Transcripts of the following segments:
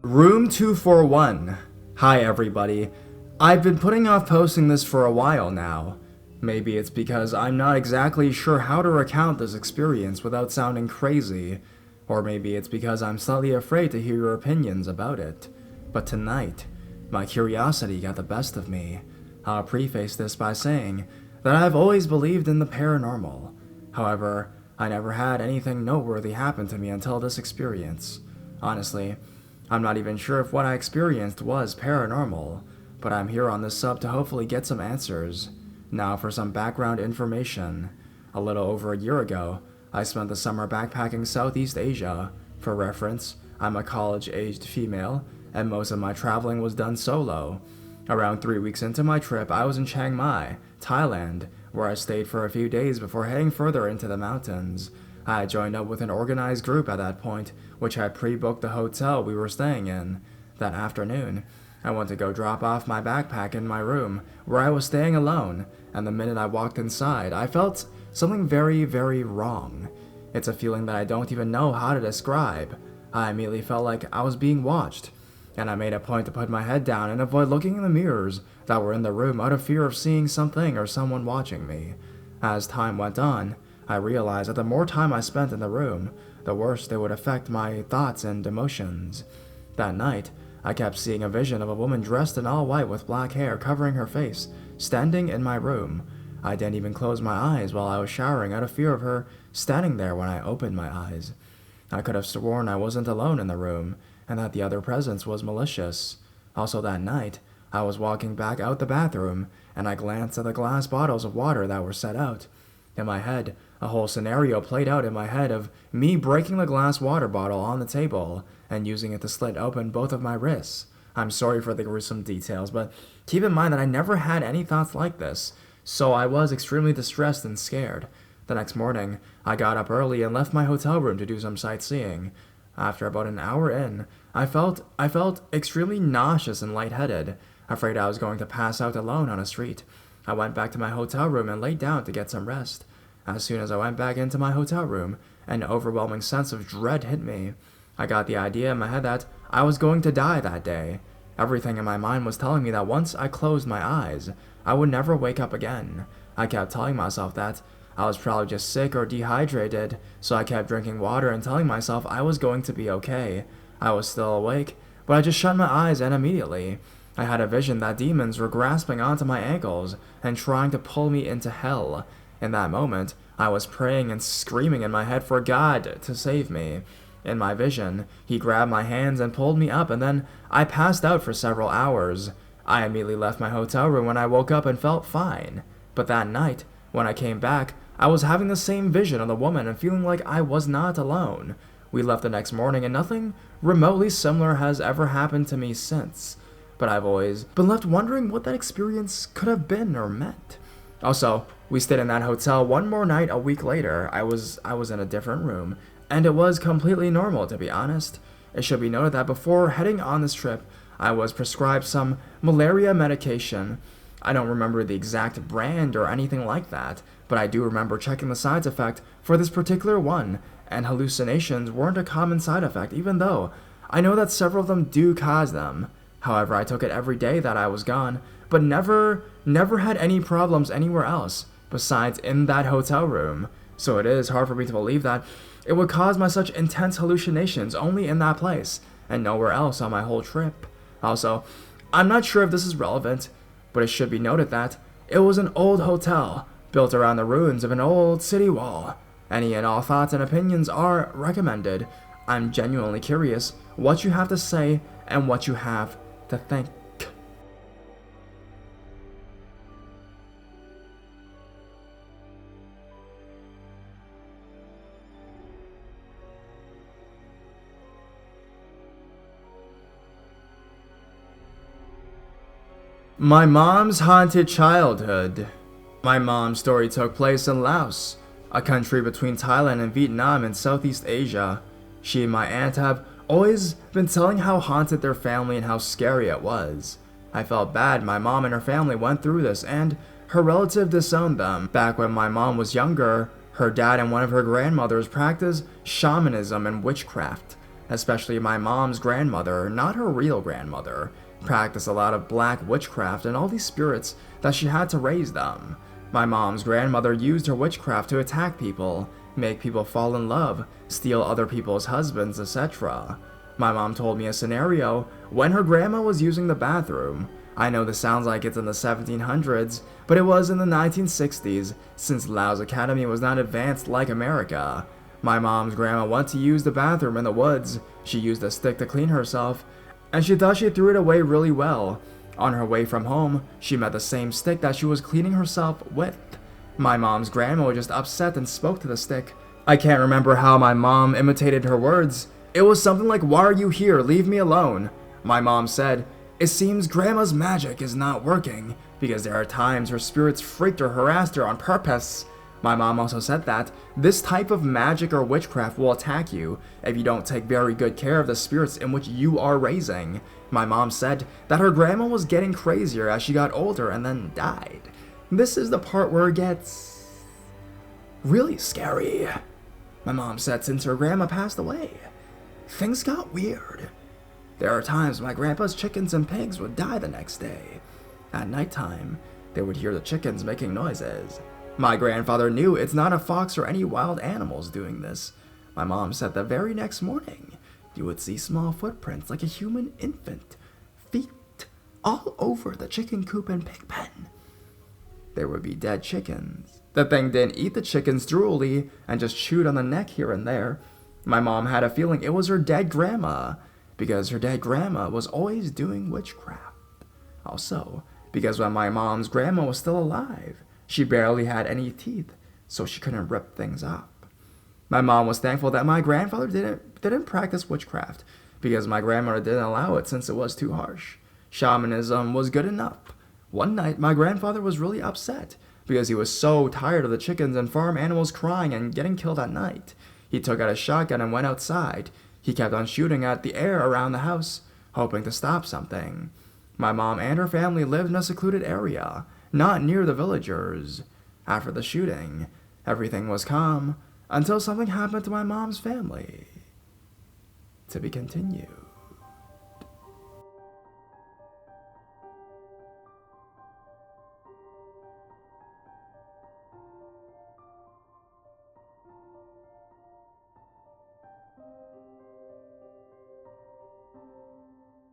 Room 241. Hi everybody. I've been putting off posting this for a while now. Maybe it's because I'm not exactly sure how to recount this experience without sounding crazy, or maybe it's because I'm slightly afraid to hear your opinions about it. But tonight, my curiosity got the best of me. I'll preface this by saying that I've always believed in the paranormal. However, I never had anything noteworthy happen to me until this experience. Honestly, I'm not even sure if what I experienced was paranormal, but I'm here on this sub to hopefully get some answers. Now for some background information. A little over a year ago, I spent the summer backpacking Southeast Asia. For reference, I'm a college-aged female, and most of my traveling was done solo. Around 3 weeks into my trip, I was in Chiang Mai, Thailand, where I stayed for a few days before heading further into the mountains. I had joined up with an organized group at that point, which had pre-booked the hotel we were staying in. That afternoon, I went to go drop off my backpack in my room, where I was staying alone, and the minute I walked inside, I felt something very, very wrong. It's a feeling that I don't even know how to describe. I immediately felt like I was being watched, and I made a point to put my head down and avoid looking in the mirrors that were in the room out of fear of seeing something or someone watching me. As time went on, I realized that the more time I spent in the room, the worse it would affect my thoughts and emotions. That night, I kept seeing a vision of a woman dressed in all white with black hair covering her face, standing in my room. I didn't even close my eyes while I was showering out of fear of her standing there when I opened my eyes. I could have sworn I wasn't alone in the room, and that the other presence was malicious. Also that night, I was walking back out the bathroom, and I glanced at the glass bottles of water that were set out. In my head, a whole scenario played out in my head of me breaking the glass water bottle on the table and using it to slit open both of my wrists. I'm sorry for the gruesome details, but keep in mind that I never had any thoughts like this, so I was extremely distressed and scared. The next morning, I got up early and left my hotel room to do some sightseeing. After about an hour in, I felt extremely nauseous and lightheaded, afraid I was going to pass out alone on a street. I went back to my hotel room and laid down to get some rest. As soon as I went back into my hotel room, an overwhelming sense of dread hit me. I got the idea in my head that I was going to die that day. Everything in my mind was telling me that once I closed my eyes, I would never wake up again. I kept telling myself that I was probably just sick or dehydrated, so I kept drinking water and telling myself I was going to be okay. I was still awake, but I just shut my eyes and immediately, I had a vision that demons were grasping onto my ankles and trying to pull me into hell. In that moment, I was praying and screaming in my head for God to save me. In my vision, he grabbed my hands and pulled me up, and then I passed out for several hours. I immediately left my hotel room when I woke up and felt fine. But that night, when I came back, I was having the same vision of the woman and feeling like I was not alone. We left the next morning and nothing remotely similar has ever happened to me since. But I've always been left wondering what that experience could have been or meant. Also, we stayed in that hotel one more night a week later. I was in a different room, and it was completely normal, to be honest. It should be noted that before heading on this trip, I was prescribed some malaria medication. I don't remember the exact brand or anything like that, but I do remember checking the side effect for this particular one, and hallucinations weren't a common side effect, even though I know that several of them do cause them. However, I took it every day that I was gone, but never had any problems anywhere else besides in that hotel room. So it is hard for me to believe that it would cause my such intense hallucinations only in that place and nowhere else on my whole trip. Also, I'm not sure if this is relevant, but it should be noted that it was an old hotel built around the ruins of an old city wall. Any and all thoughts and opinions are recommended. I'm genuinely curious what you have to say and what you have to think. My mom's haunted childhood. My mom's story took place in Laos, a country between Thailand and Vietnam in Southeast Asia. She and my aunt have always been telling how haunted their family and how scary it was. I felt bad my mom and her family went through this, and her relative disowned them. Back when my mom was younger, her dad and one of her grandmothers practiced shamanism and witchcraft. especially my mom's grandmother, not her real grandmother, practiced a lot of black witchcraft and all these spirits that she had to raise them. My mom's grandmother used her witchcraft to attack people, make people fall in love, steal other people's husbands, etc. My mom told me a scenario when her grandma was using the bathroom. I know this sounds like it's in the 1700s, but it was in the 1960s, since Lao's Academy was not advanced like America. My mom's grandma went to use the bathroom in the woods. She used a stick to clean herself, and she thought she threw it away really well. On her way from home, she met the same stick that she was cleaning herself with. My mom's grandma was just upset and spoke to the stick. I can't remember how my mom imitated her words. It was something like, "Why are you here? Leave me alone." My mom said, "It seems Grandma's magic is not working, because there are times her spirits freaked or harassed her on purpose." My mom also said that this type of magic or witchcraft will attack you if you don't take very good care of the spirits in which you are raising. My mom said that her grandma was getting crazier as she got older and then died. This is the part where it gets really scary. My mom said since her grandma passed away, things got weird. There are times my grandpa's chickens and pigs would die the next day. At nighttime, they would hear the chickens making noises. My grandfather knew it's not a fox or any wild animals doing this. My mom said the very next morning, you would see small footprints like a human infant, feet all over the chicken coop and pig pen. There would be dead chickens. The thing didn't eat the chickens thoroughly and just chewed on the neck here and there. My mom had a feeling it was her dead grandma, because her dead grandma was always doing witchcraft. Also, because when my mom's grandma was still alive, she barely had any teeth, so she couldn't rip things up. My mom was thankful that my grandfather didn't practice witchcraft, because my grandmother didn't allow it since it was too harsh. Shamanism was good enough. One night, my grandfather was really upset, because he was so tired of the chickens and farm animals crying and getting killed at night. He took out a shotgun and went outside. He kept on shooting at the air around the house, hoping to stop something. My mom and her family lived in a secluded area, not near the villagers. After the shooting, everything was calm until something happened to my mom's family. To be continued.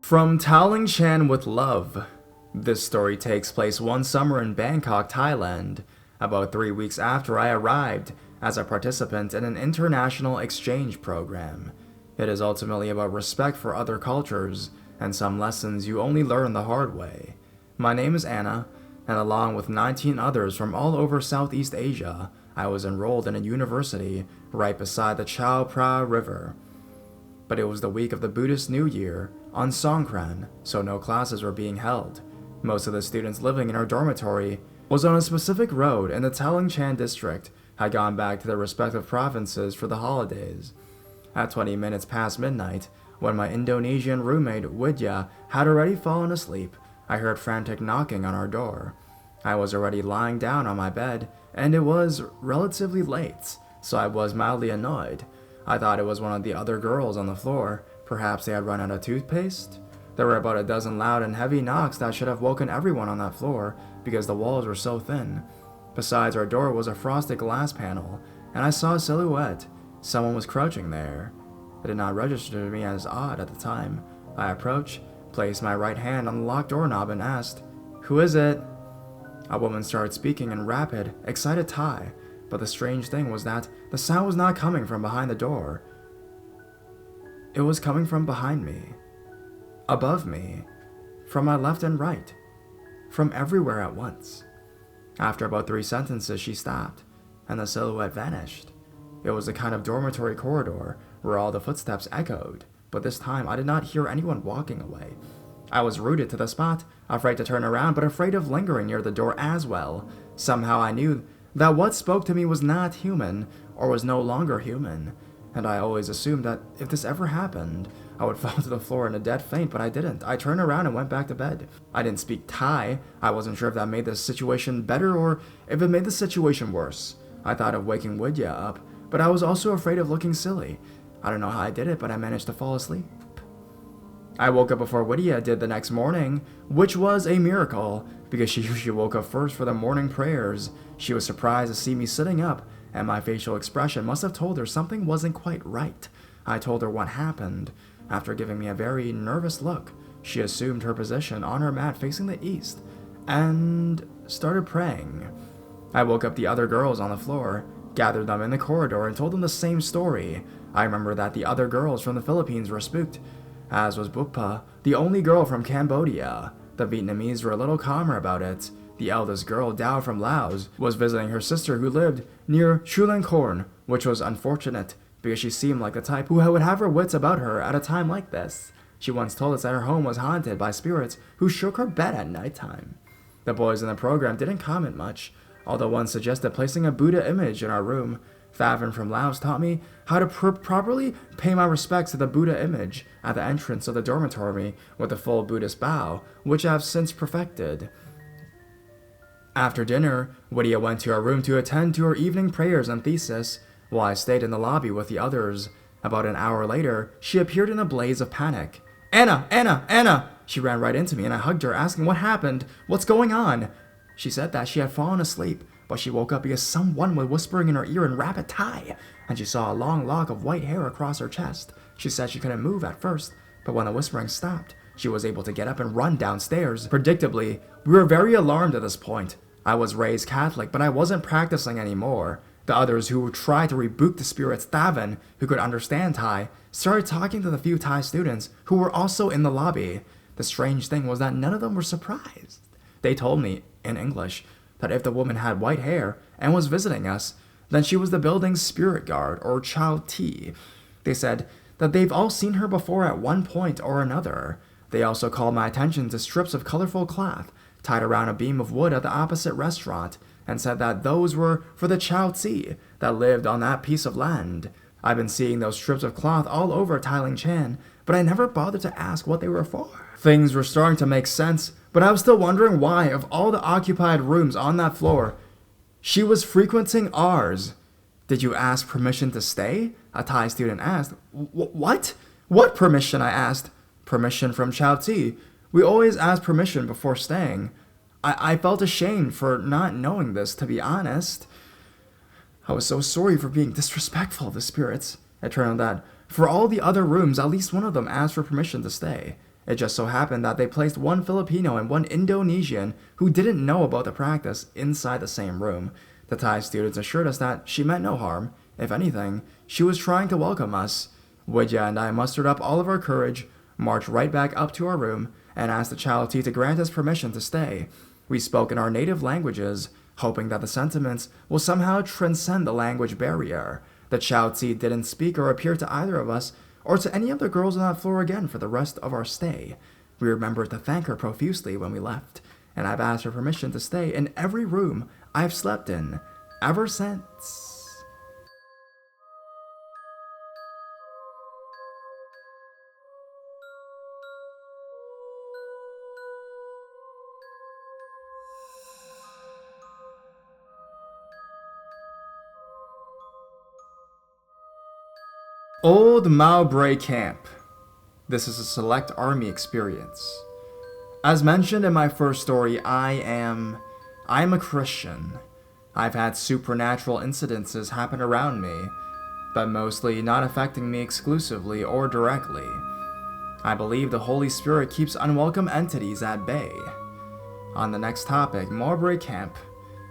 From Telling Shan with Love. This story takes place one summer in Bangkok, Thailand, about 3 weeks after I arrived as a participant in an international exchange program. It is ultimately about respect for other cultures and some lessons you only learn the hard way. My name is Anna, and along with 19 others from all over Southeast Asia, I was enrolled in a university right beside the Chao Phraya River. But it was the week of the Buddhist New Year on Songkran, so no classes were being held. Most of the students living in our dormitory was on a specific road in the Taling Chan district had gone back to their respective provinces for the holidays. At 20 minutes past midnight, when my Indonesian roommate Widya had already fallen asleep, I heard frantic knocking on our door. I was already lying down on my bed, and it was relatively late, so I was mildly annoyed. I thought it was one of the other girls on the floor. Perhaps they had run out of toothpaste? There were about a dozen loud and heavy knocks that should have woken everyone on that floor because the walls were so thin. Besides our door was a frosted glass panel, and I saw a silhouette. Someone was crouching there. It did not register to me as odd at the time. I approached, placed my right hand on the locked doorknob and asked, "Who is it?" A woman started speaking in rapid, excited Thai, but the strange thing was that the sound was not coming from behind the door. It was coming from behind me, above me, from my left and right, from everywhere at once. After about 3 sentences, she stopped, and the silhouette vanished. It was the kind of dormitory corridor where all the footsteps echoed, but this time I did not hear anyone walking away. I was rooted to the spot, afraid to turn around, but afraid of lingering near the door as well. Somehow I knew that what spoke to me was not human, or was no longer human, and I always assumed that if this ever happened, I would fall to the floor in a dead faint, but I didn't. I turned around and went back to bed. I didn't speak Thai. I wasn't sure if that made the situation better or if it made the situation worse. I thought of waking Widya up, but I was also afraid of looking silly. I don't know how I did it, but I managed to fall asleep. I woke up before Whittia did the next morning, which was a miracle, because she usually woke up first for the morning prayers. She was surprised to see me sitting up, and my facial expression must have told her something wasn't quite right. I told her what happened. After giving me a very nervous look, she assumed her position on her mat facing the east, and started praying. I woke up the other girls on the floor, gathered them in the corridor, and told them the same story. I remember that the other girls from the Philippines were spooked, as was Bukpa, the only girl from Cambodia. The Vietnamese were a little calmer about it. The eldest girl, Dao from Laos, was visiting her sister who lived near Chulalongkorn, which was unfortunate, because she seemed like the type who would have her wits about her at a time like this. She once told us that her home was haunted by spirits who shook her bed at nighttime. The boys in the program didn't comment much, although one suggested placing a Buddha image in our room. Favin from Laos taught me how to properly pay my respects to the Buddha image at the entrance of the dormitory with a full Buddhist bow, which I have since perfected. After dinner, Whittia went to her room to attend to her evening prayers and thesis, while I stayed in the lobby with the others. About an hour later, she appeared in a blaze of panic. "Anna! Anna! Anna!" She ran right into me and I hugged her, asking what happened, what's going on. She said that she had fallen asleep, but she woke up because someone was whispering in her ear in rapid Thai, and she saw a long lock of white hair across her chest. She said she couldn't move at first, but when the whispering stopped, she was able to get up and run downstairs. Predictably, we were very alarmed at this point. I was raised Catholic, but I wasn't practicing anymore. The others who tried to rebuke the spirits, Thavin, who could understand Thai, started talking to the few Thai students who were also in the lobby. The strange thing was that none of them were surprised. They told me, in English, that if the woman had white hair and was visiting us, then she was the building's spirit guard, or Chow Ti. They said that they've all seen her before at one point or another. They also called my attention to strips of colorful cloth tied around a beam of wood at the opposite restaurant, and said that those were for the Chow Ti that lived on that piece of land. I've been seeing those strips of cloth all over Tailing Chan, but I never bothered to ask what they were for. Things were starting to make sense, but I was still wondering why, of all the occupied rooms on that floor, she was frequenting ours. "Did you ask permission to stay?" a Thai student asked. What? What permission?" I asked. "Permission from Chow Ti. We always ask permission before staying." I felt ashamed for not knowing this, to be honest. I was so sorry for being disrespectful of the spirits. It turned out that for all the other rooms, at least one of them asked for permission to stay. It just so happened that they placed one Filipino and one Indonesian who didn't know about the practice inside the same room. The Thai students assured us that she meant no harm. If anything, she was trying to welcome us. Widya and I mustered up all of our courage, marched right back up to our room, and asked the Chow Ti to grant us permission to stay. We spoke in our native languages, hoping that the sentiments will somehow transcend the language barrier. The Chow Ti didn't speak or appear to either of us, or to any of the girls on that floor again for the rest of our stay. We remembered to thank her profusely when we left, and I've asked her permission to stay in every room I've slept in ever since. Old Mowbray Camp. This is a select army experience. As mentioned in my first story, I'm a Christian. I've had supernatural incidences happen around me, but mostly not affecting me exclusively or directly. I believe the Holy Spirit keeps unwelcome entities at bay. On the next topic, Mowbray Camp.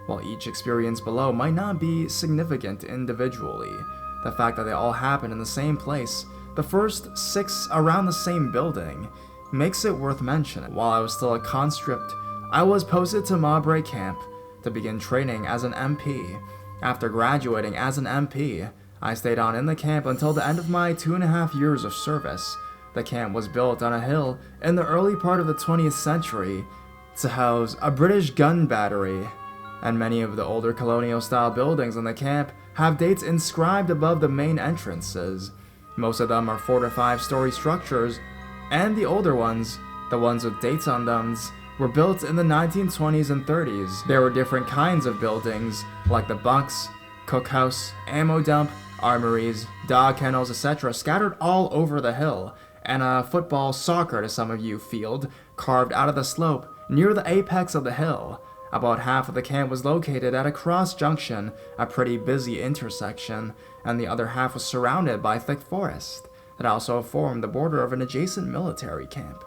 While each experience below might not be significant individually, the fact that they all happen in the same place, the first 6 around the same building, makes it worth mentioning. While I was still a conscript, I was posted to Mowbray Camp to begin training as an MP. After graduating as an MP, I stayed on in the camp until the end of my 2.5 years of service. The camp was built on a hill in the early part of the 20th century to house a British gun battery, and many of the older colonial-style buildings in the camp have dates inscribed above the main entrances. Most of them are 4 to 5 story structures, and the older ones, the ones with dates on them, were built in the 1920s and 30s. There were different kinds of buildings, like the bucks, cookhouse, ammo dump, armories, dog kennels, etc. scattered all over the hill, and a football soccer to some of you field carved out of the slope near the apex of the hill. About half of the camp was located at a cross junction, a pretty busy intersection, and the other half was surrounded by thick forest that also formed the border of an adjacent military camp.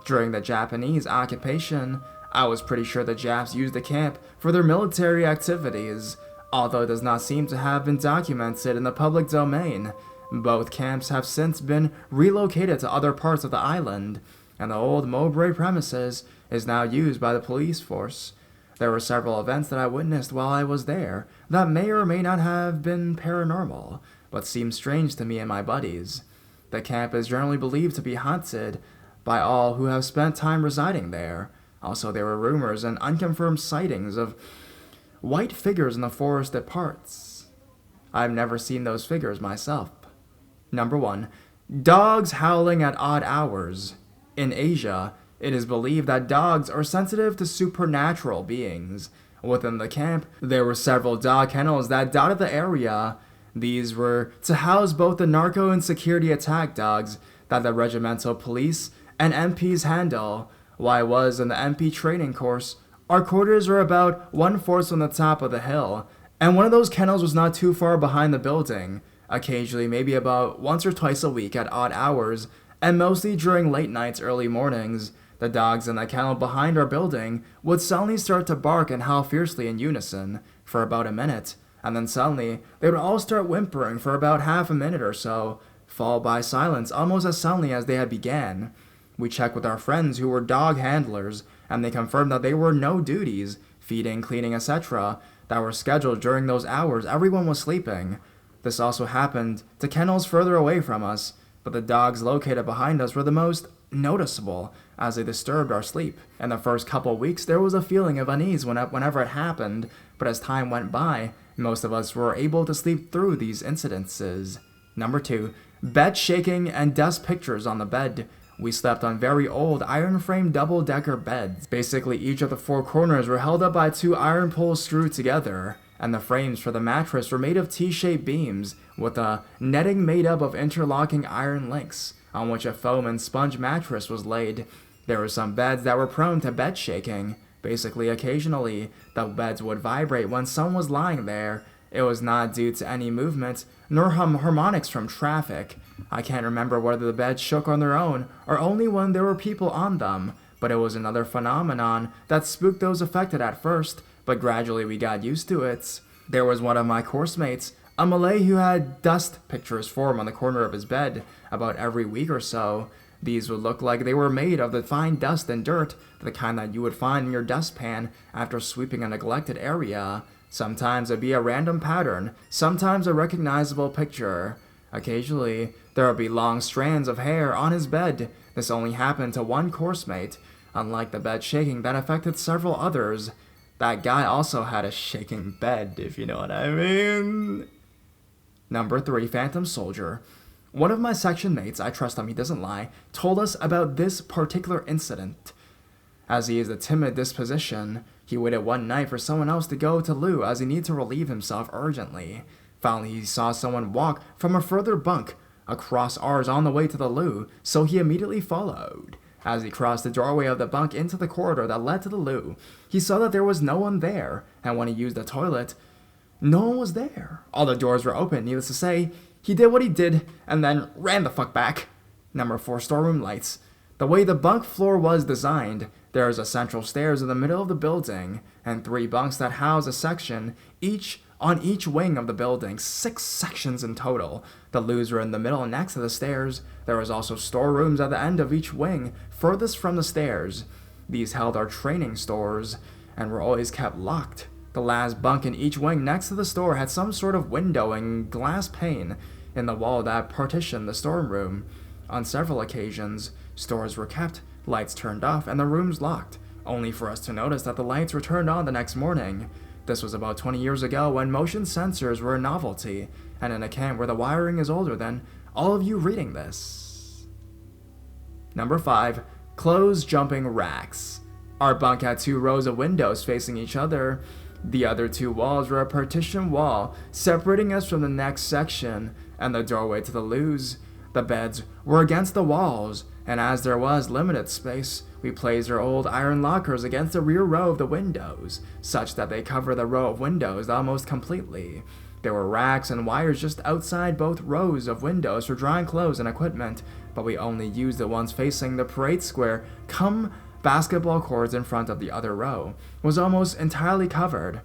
During the Japanese occupation, I was pretty sure the Japs used the camp for their military activities, although it does not seem to have been documented in the public domain. Both camps have since been relocated to other parts of the island, and the old Mowbray premises is now used by the police force. There were several events that I witnessed while I was there that may or may not have been paranormal, but seemed strange to me and my buddies. The camp is generally believed to be haunted by all who have spent time residing there. Also, there were rumors and unconfirmed sightings of white figures in the forested parts. I've never seen those figures myself. Number 1. Dogs howling at odd hours. In Asia, it is believed that dogs are sensitive to supernatural beings. Within the camp, there were several dog kennels that dotted the area. These were to house both the narco and security attack dogs that the regimental police and MPs handle. While I was in the MP training course, our quarters were about 1/4 on the top of the hill, and one of those kennels was not too far behind the building. Occasionally, maybe about once or twice a week at odd hours, and mostly during late nights, early mornings, the dogs in the kennel behind our building would suddenly start to bark and howl fiercely in unison for about a minute, and then suddenly they would all start whimpering for about half a minute or so, followed by silence almost as suddenly as they had began. We checked with our friends who were dog handlers, and they confirmed that there were no duties, feeding, cleaning, etc., that were scheduled during those hours. Everyone was sleeping. This also happened to kennels further away from us, but the dogs located behind us were the most noticeable as they disturbed our sleep. In the first couple weeks, there was a feeling of unease whenever it happened, but as time went by, most of us were able to sleep through these incidences. Number 2. Bed shaking and dust pictures on the bed. We slept on very old iron-framed double-decker beds. Basically, each of the 4 corners were held up by 2 iron poles screwed together, and the frames for the mattress were made of T-shaped beams with a netting made up of interlocking iron links, on which a foam and sponge mattress was laid. There were some beds that were prone to bed shaking. Basically, occasionally, the beds would vibrate when someone was lying there. It was not due to any movement, nor harmonics from traffic. I can't remember whether the beds shook on their own, or only when there were people on them, but it was another phenomenon that spooked those affected at first, but gradually we got used to it. There was one of my course mates, a Malay, who had dust pictures form on the corner of his bed about every week or so. These would look like they were made of the fine dust and dirt, the kind that you would find in your dustpan after sweeping a neglected area. Sometimes it'd be a random pattern, sometimes a recognizable picture. Occasionally, there would be long strands of hair on his bed. This only happened to one course mate, unlike the bed shaking that affected several others. That guy also had a shaking bed, if you know what I mean. Number 3, Phantom Soldier. One of my section mates, I trust him, he doesn't lie, told us about this particular incident. As he is a timid disposition, he waited one night for someone else to go to loo as he needed to relieve himself urgently. Finally, he saw someone walk from a further bunk across ours on the way to the loo, so he immediately followed. As he crossed the doorway of the bunk into the corridor that led to the loo, he saw that there was no one there, and when he used the toilet, no one was there. All the doors were open, needless to say. He did what he did, and then ran the fuck back. Number 4, storeroom lights. The way the bunk floor was designed, there is a central stairs in the middle of the building, and 3 bunks that house a section, each on each wing of the building, 6 sections in total. The loos were in the middle next to the stairs. There was also storerooms at the end of each wing, furthest from the stairs. These held our training stores, and were always kept locked. The last bunk in each wing next to the store had some sort of window and glass pane in the wall that partitioned the storeroom. On several occasions, stores were kept, lights turned off, and the rooms locked, only for us to notice that the lights were turned on the next morning. This was about 20 years ago when motion sensors were a novelty, and in a camp where the wiring is older than all of you reading this. Number 5, clothes jumping racks. Our bunk had 2 rows of windows facing each other. The other two walls were a partition wall separating us from the next section and the doorway to the loos. The beds were against the walls, and as there was limited space, we placed our old iron lockers against the rear row of the windows, such that they covered the row of windows almost completely. There were racks and wires just outside both rows of windows for drying clothes and equipment, but we only used the ones facing the parade square. Basketball courts in front of the other row was almost entirely covered.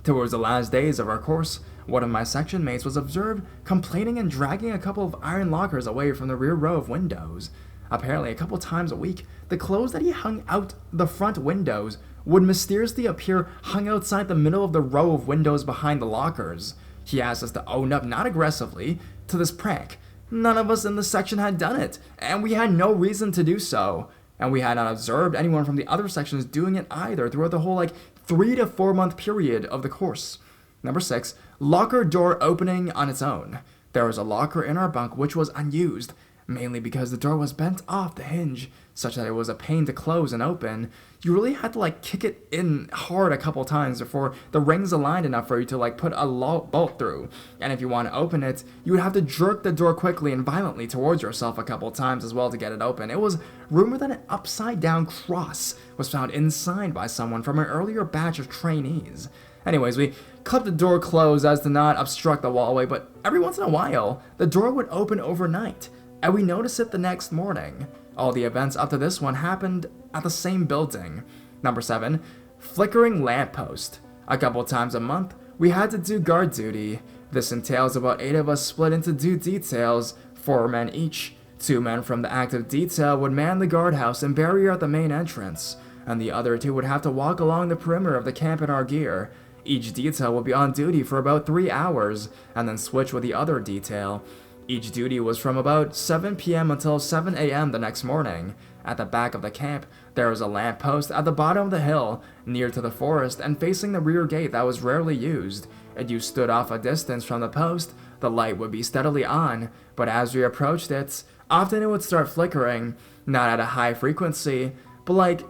Towards the last days of our course, one of my section mates was observed complaining and dragging a couple of iron lockers away from the rear row of windows. Apparently, a couple times a week, the clothes that he hung out the front windows would mysteriously appear hung outside the middle of the row of windows behind the lockers. He asked us to own up, not aggressively, to this prank. None of us in the section had done it, and we had no reason to do so. And we had not observed anyone from the other sections doing it either throughout the whole 3 to 4 month period of the course. Number 6, locker door opening on its own. There was a locker in our bunk which was unused, mainly because the door was bent off the hinge, such that it was a pain to close and open. You really had to kick it in hard a couple times before the rings aligned enough for you to put a bolt through. And if you want to open it, you would have to jerk the door quickly and violently towards yourself a couple times as well to get it open. It was rumored that an upside down cross was found inside by someone from an earlier batch of trainees. Anyways, we clipped the door closed as to not obstruct the wallway, but every once in a while, the door would open overnight, and we noticed it the next morning. All the events up to this one happened at the same building. Number 7, flickering lamppost. A couple times a month, we had to do guard duty. This entails about 8 of us split into 2 details, 4 men each. 2 men from the active detail would man the guardhouse and barrier at the main entrance, and the other 2 would have to walk along the perimeter of the camp in our gear. Each detail would be on duty for about 3 hours, and then switch with the other detail. Each duty was from about 7 p.m. until 7 a.m. the next morning. At the back of the camp, there was a lamp post at the bottom of the hill, near to the forest and facing the rear gate that was rarely used. If you stood off a distance from the post, the light would be steadily on, but as we approached it, often it would start flickering, not at a high frequency, but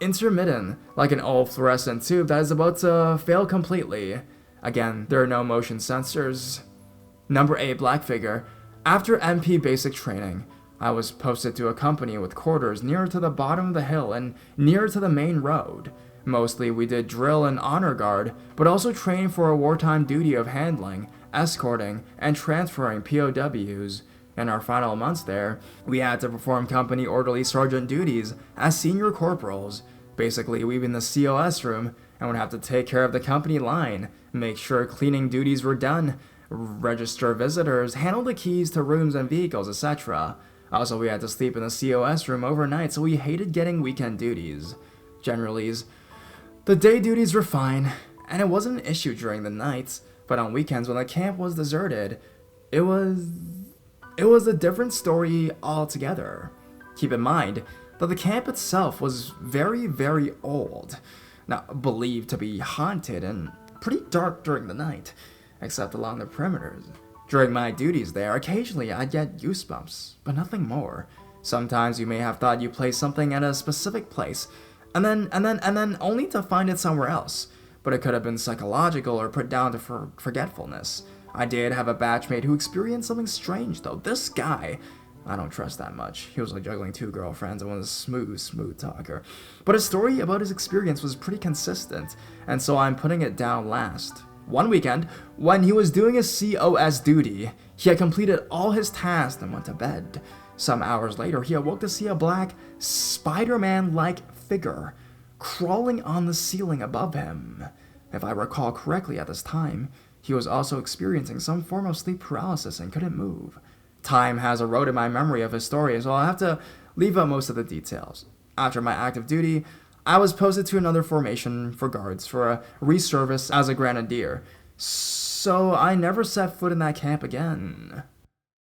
intermittent, like an old fluorescent tube that is about to fail completely. Again, there are no motion sensors. Number 8, black figure. After MP basic training, I was posted to a company with quarters nearer to the bottom of the hill and nearer to the main road. Mostly we did drill and honor guard, but also training for a wartime duty of handling, escorting, and transferring POWs. In our final months there, we had to perform company orderly sergeant duties as senior corporals. Basically, we'd be in the COS room and would have to take care of the company line, make sure cleaning duties were done, register visitors, handle the keys to rooms and vehicles, etc. Also, we had to sleep in the COS room overnight, so we hated getting weekend duties. Generally, the day duties were fine, and it wasn't an issue during the nights, but on weekends when the camp was deserted, it was a different story altogether. Keep in mind that the camp itself was very, very old, now believed to be haunted and pretty dark during the night, except along the perimeters. During my duties there, occasionally I'd get goosebumps, but nothing more. Sometimes you may have thought you placed something at a specific place, and then only to find it somewhere else, but it could have been psychological or put down to forgetfulness. I did have a batchmate who experienced something strange though. This guy, I don't trust that much. He was juggling 2 girlfriends and was a smooth talker. But his story about his experience was pretty consistent, and so I'm putting it down last. One weekend, when he was doing his COS duty, he had completed all his tasks and went to bed. Some hours later, he awoke to see a black, Spider-Man-like figure crawling on the ceiling above him. If I recall correctly at this time, he was also experiencing some form of sleep paralysis and couldn't move. Time has eroded my memory of his story, so I'll have to leave out most of the details. After my active duty, I was posted to another formation for guards for a reservice as a grenadier, so I never set foot in that camp again.